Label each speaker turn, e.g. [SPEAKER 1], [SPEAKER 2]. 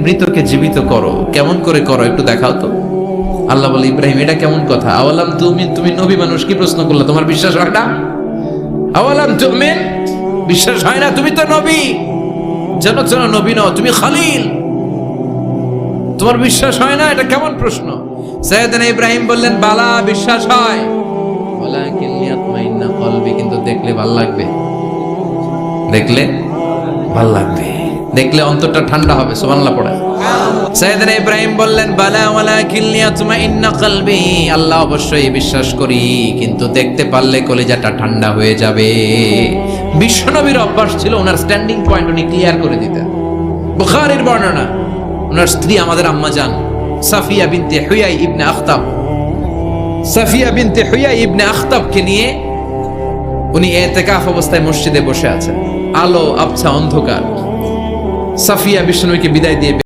[SPEAKER 1] মৃতকে জীবিত করো, কেমন করে করো একটু দেখাও তো। আল্লাহ বলে, ইব্রাহিম এটা কেমন কথা? আওয়ালাম তুমিন, তুমি নবী মানুষ, কি প্রশ্ন করলে? তোমার বিশ্বাস হয় না? আওয়ালাম তুমিন, বিশ্বাস হয় না? তুমি তো নবী, জানো জানো নবী নও, তুমি খলিল, তোমার বিশ্বাস হয় না? এটা কেমন প্রশ্ন? সাইয়েদনা ইব্রাহিম বললেন, বালা, বিশ্বাস হয়, ওয়ালাকিন লিয়াতমাইন্না কলবি, কিন্তু দেখলে ভাল লাগবে, দেখলে ভাল লাগবে, দেখলে অন্তরটা ঠান্ডা হবে। সুবহানাল্লাহ পড়ে। সাইয়েদনা ইব্রাহিম বললেন, বালা ওয়ালাকিন লিয়াতমাইন্না কলবি, আল্লাহ অবশ্যই বিশ্বাস করি, কিন্তু দেখতে পারলে কলিজাটা ঠান্ডা হয়ে যাবে। বিশ্বনবীর অভ্যাস ছিল ওনার স্ট্যান্ডিং পয়েন্ট উনি ক্লিয়ার করে দিতেন। বুখারীর বর্ণনা, ওনার স্ত্রী আমাদের আম্মা জান সাফিয়া বিনতে হুয়াই ইবনে আখতাব, সাফিয়া বিনতে হুয়াই ইবনে আখতাবকে নিয়ে উনি ইতিকাফ অবস্থায় মসজিদে বসে আছেন। আলো আবছা অন্ধকার। সাফিয়া বিশ্বনবীকে বিদায় দিয়ে